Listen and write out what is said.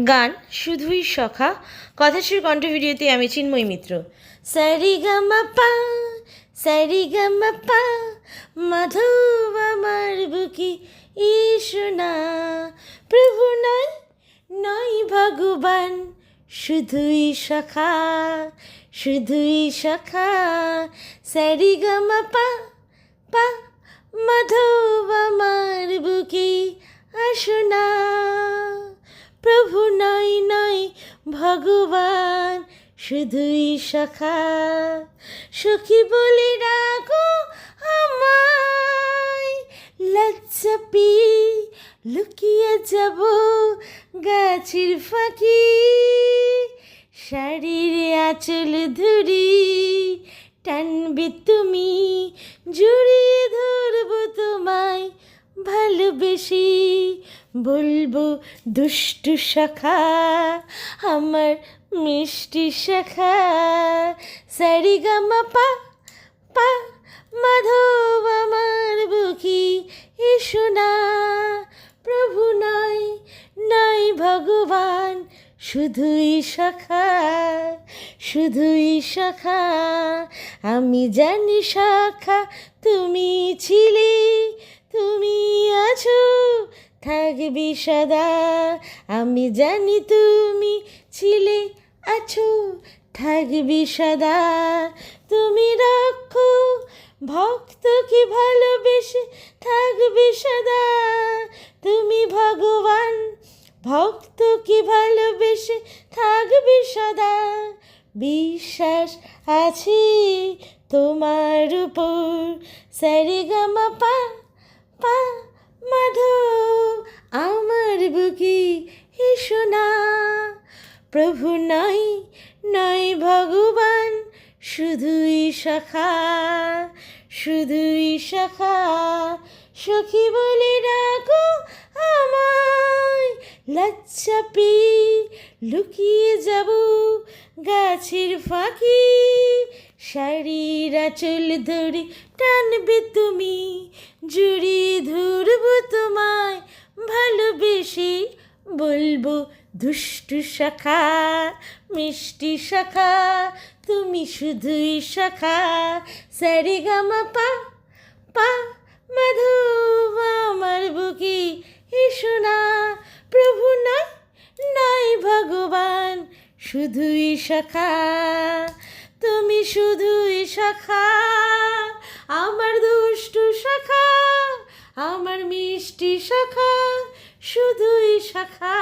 গান শুধুই সখা কথাশ্রীর কণ্ঠ ভিডিওতে আমি চিন্ময়ী মিত্র। সারিগামাপা সারিগামাপা মাধব আমার বুকে ইশোনা প্রভু নয় নয় ভগবান শুধুই সখা শুধুই সখা সারিগামাপা পা মাধব আমার বুকে আসোনা প্রভু নয় নয় ভগবান শুধুই সখা সখী বলে ডাকো আমায় লজ্জা পেয়ে লুকিয়ে যাব গাছের ফাঁকি শাড়ির আঁচল ধরি টানবে তুমি জড়িয়ে ধরবো তোমায় ভালোবেসে বলবো দুষ্টু সখা আমার মিষ্টি সখা সারিগামাপা পা মাধব আমার বুকে এসো না প্রভু নয় নয় ভগবান শুধুই সখা শুধুই সখা আমি জানি সখা তুমি ছিলে তুমি আছো থাকবি সদা আমি জানি তুমি ছিলে আছো থাকবি সদা তুমি রাখো ভক্তকে ভালোবেসে থাকবি সদা তুমি ভগবান ভক্তকে ভালোবেসে থাকবি সদা বিশ্বাস আছে তোমার উপর সারিগামাপা পা মাধব আমার বুকে এসো না প্রভু নয় নয় ভগবান শুধুই সখা শুধুই সখা সখী বলে ডাকো আমায় লজ্জা পেয়ে লুকিয়ে যাব গাছের ফাঁকি শাড়ির আঁচল ধরে টানবে তুমি জড়িয়ে ধরবো তোমায় ভালোবেসে বলবো দুষ্টু সখা মিষ্টি সখা তুমি শুধুই সখা সারিগামাপা পা মাধব আমার বুকে এসো না প্রভু নয় নয় ভগবান শুধুই সখা তুমি শুধুই সখা আমার দুষ্টু সখা আমার মিষ্টি সখা শুধুই সখা।